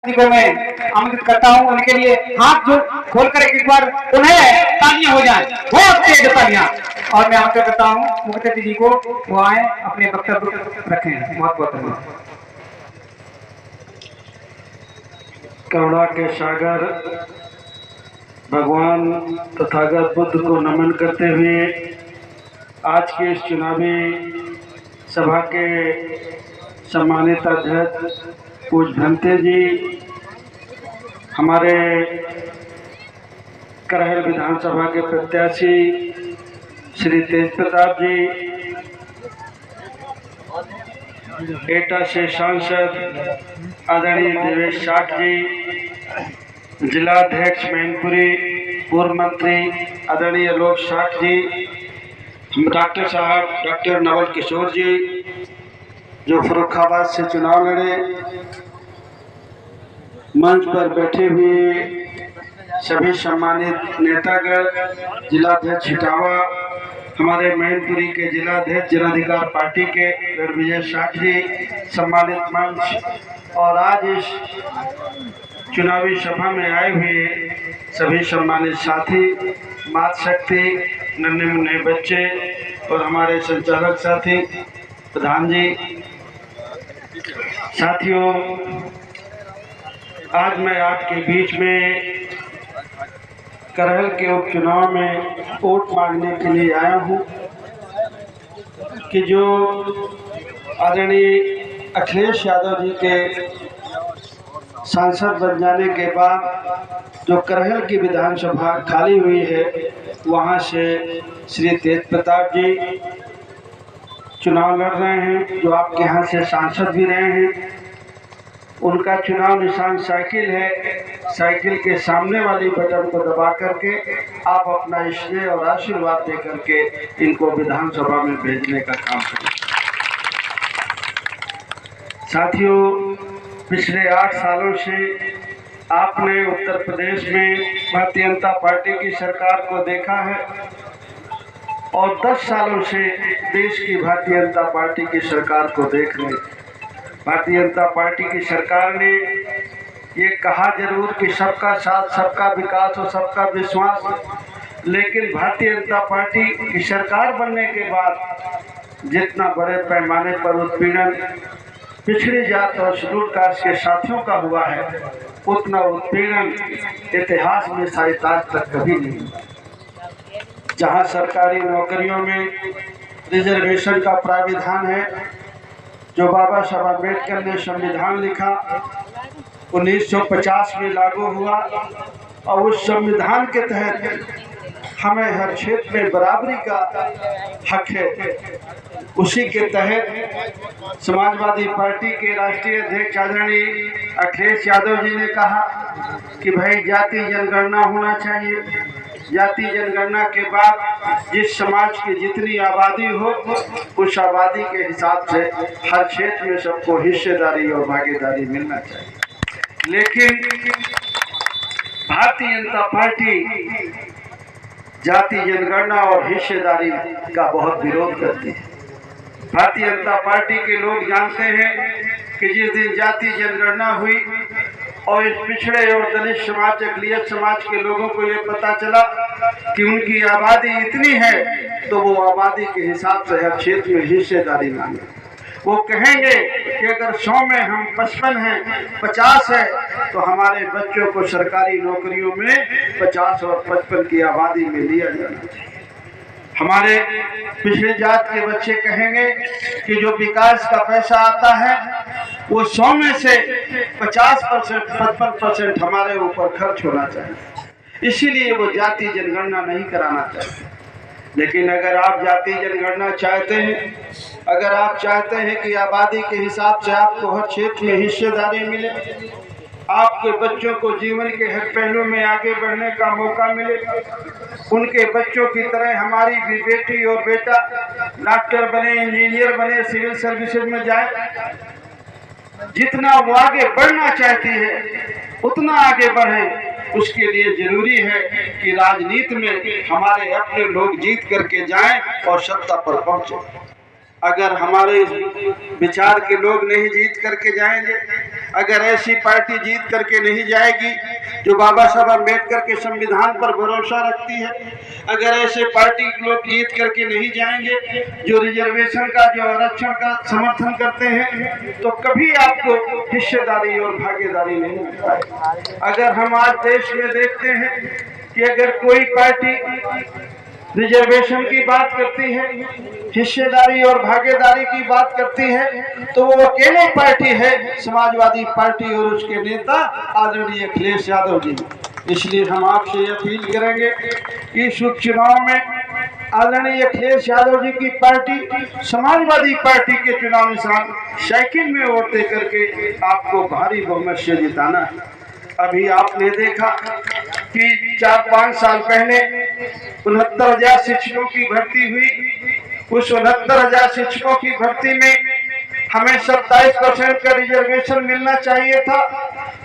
को मैं आमंत्रित करता हूं। उनके लिए हाथ जो खोलकर एक बार उन्हें तालियां हो जाए, बहुत तेज तालियां। और मैं आमंत्रित करता हूं मुख्य अतिथि जी को, वो आए अपने वक्तव्य रखें। बहुत बहुत धन्यवाद। करुणा के सागर भगवान तथागत बुद्ध को नमन करते हुए आज के इस चुनावी सभा के सम्मानित अध्यक्ष पूज्य भंते जी, हमारे करहल विधानसभा के प्रत्याशी श्री तेज प्रताप जी, एटा से सांसद आदरणीय देवेश साठ जी, जिलाध्यक्ष मैनपुरी, पूर्व मंत्री आदरणीय लोक साठ जी, डॉक्टर साहब डॉक्टर नवल किशोर जी जो फर्रुखाबाद से चुनाव लड़े, मंच पर बैठे हुए सभी सम्मानित नेतागण, जिलाध्यक्ष इटावा, हमारे मैनपुरी के जिलाध्यक्ष जनाधिकार पार्टी के रणविजय साठ जी, सम्मानित मंच और आज इस चुनावी सभा में आए हुए सभी सम्मानित साथी, मात शक्ति, नन्हे मुन्ने बच्चे और हमारे संचालक साथी, प्रधान जी, साथियों, आज मैं आपके बीच में करहल के उपचुनाव में वोट मांगने के लिए आया हूं कि जो आदरणीय अखिलेश यादव जी के सांसद बन जाने के बाद जो करहल की विधानसभा खाली हुई है, वहां से श्री तेज प्रताप जी चुनाव लड़ रहे हैं, जो आपके यहाँ से सांसद भी रहे हैं। उनका चुनाव निशान साइकिल है। साइकिल के सामने वाली बटन को दबा करके आप अपना स्नेह और आशीर्वाद दे करके इनको विधानसभा में भेजने का काम करें। साथियों, पिछले 8 सालों से आपने उत्तर प्रदेश में भारतीय जनता पार्टी की सरकार को देखा है और 10 सालों से देश की भारतीय जनता पार्टी की सरकार को देख रहे। भारतीय जनता पार्टी की सरकार ने ये कहा जरूर कि सबका साथ, सबका विकास और सबका विश्वास, लेकिन भारतीय जनता पार्टी की सरकार बनने के बाद जितना बड़े पैमाने पर उत्पीड़न पिछड़ी जात और शेड्यूल कास्ट के साथियों का हुआ है, उतना उत्पीड़न इतिहास में शायद आज तक कभी नहीं। जहां सरकारी नौकरियों में रिजर्वेशन का प्राविधान है, जो बाबा साहब अम्बेडकर ने संविधान लिखा, 1950 में लागू हुआ और उस संविधान के तहत हमें हर क्षेत्र में बराबरी का हक है। उसी के तहत समाजवादी पार्टी के राष्ट्रीय अध्यक्ष आदरणीय अखिलेश यादव जी ने कहा कि भाई जाति जनगणना होना चाहिए। जाति जनगणना के बाद जिस समाज की जितनी आबादी हो, उस आबादी के हिसाब से हर क्षेत्र में सबको हिस्सेदारी और भागीदारी मिलना चाहिए। लेकिन भारतीय जनता पार्टी जाति जनगणना और हिस्सेदारी का बहुत विरोध करती है। भारतीय जनता पार्टी के लोग जानते हैं कि जिस दिन जाति जनगणना हुई और इस पिछड़े और दलित समाज, अक़लियत समाज के लोगों को ये पता चला कि उनकी आबादी इतनी है, तो वो आबादी के हिसाब से हर क्षेत्र में हिस्सेदारी मांगे। वो कहेंगे कि अगर 100 में हम 55 हैं, 50 है, तो हमारे बच्चों को सरकारी नौकरियों में 50 और 55 की आबादी में लिया जाना चाहिए। हमारे पिछड़ी जात के बच्चे कहेंगे कि जो विकास का पैसा आता है वो 100 में से 50%, 55% हमारे ऊपर खर्च होना चाहिए। इसीलिए वो जाति जनगणना नहीं कराना चाहिए। लेकिन अगर आप जाति जनगणना चाहते हैं, अगर आप चाहते हैं कि आबादी के हिसाब से आपको हर क्षेत्र में हिस्सेदारी मिले, आपके बच्चों को जीवन के हर पहलू में आगे बढ़ने का मौका मिले, उनके बच्चों की तरह हमारी भी बेटी और बेटा डॉक्टर बने, इंजीनियर बने, सिविल सर्विसेज में जाए, जितना वो आगे बढ़ना चाहती है उतना आगे बढ़े। उसके लिए जरूरी है कि राजनीति में हमारे अपने लोग जीत करके जाएं और सत्ता पर पहुंचे। अगर हमारे विचार के लोग नहीं जीत करके जाएंगे अगर ऐसी पार्टी जीत करके नहीं जाएगी जो बाबा साहब अम्बेडकर के संविधान पर भरोसा रखती है, अगर ऐसे पार्टी के लोग जीत करके नहीं जाएंगे जो रिजर्वेशन का, जो आरक्षण का समर्थन करते हैं, तो कभी आपको हिस्सेदारी और भागीदारी नहीं मिल पाएगी। अगर हम आज देश में देखते हैं कि अगर कोई पार्टी रिजर्वेशन की बात करती है, हिस्सेदारी और भागीदारी की बात करती है, तो वो अकेले पार्टी है समाजवादी पार्टी और उसके नेता आदरणीय अखिलेश यादव जी। इसलिए हम आपसे अपील करेंगे कि इस उपचुनाव में आदरणीय अखिलेश यादव जी की पार्टी समाजवादी पार्टी के चुनाव निशान साइकिल में वोट दे करके आपको भारी बहुमत से जिताना है। अभी आपने देखा कि 4-5 साल पहले 69,000 शिक्षकों की भर्ती हुई। उस 69,000 शिक्षकों की भर्ती में हमें 27% का रिजर्वेशन मिलना चाहिए था।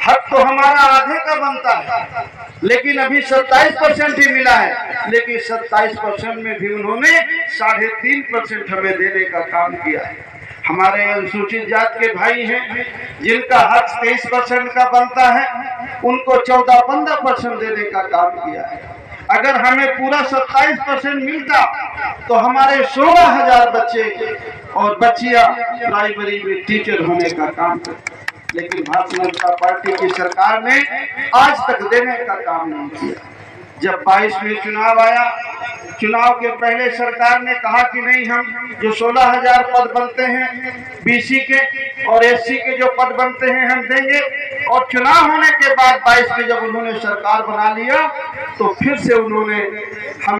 हक तो हमारा आधे का बनता है, लेकिन अभी 27% ही मिला है। लेकिन 27% में भी उन्होंने 3.5% हमें देने का काम किया है। हमारे अनुसूचित जात के भाई हैं जिनका हक 23% का बनता है, उनको 14-15% देने का काम किया है। अगर हमें पूरा 27% मिलता तो हमारे 16,000 बच्चे और बच्चियां प्राइमरी में टीचर होने का काम करते। लेकिन भारतीय जनता पार्टी की सरकार ने आज तक देने का काम नहीं किया। जब 22 में चुनाव आया, चुनाव के पहले सरकार ने कहा कि नहीं, हम जो 16,000 पद बनते हैं बीसी के और एससी के जो पद बनते हैं हम देंगे। और चुनाव होने के बाद 22 में जब उन्होंने सरकार बना लिया तो फिर से उन्होंने हम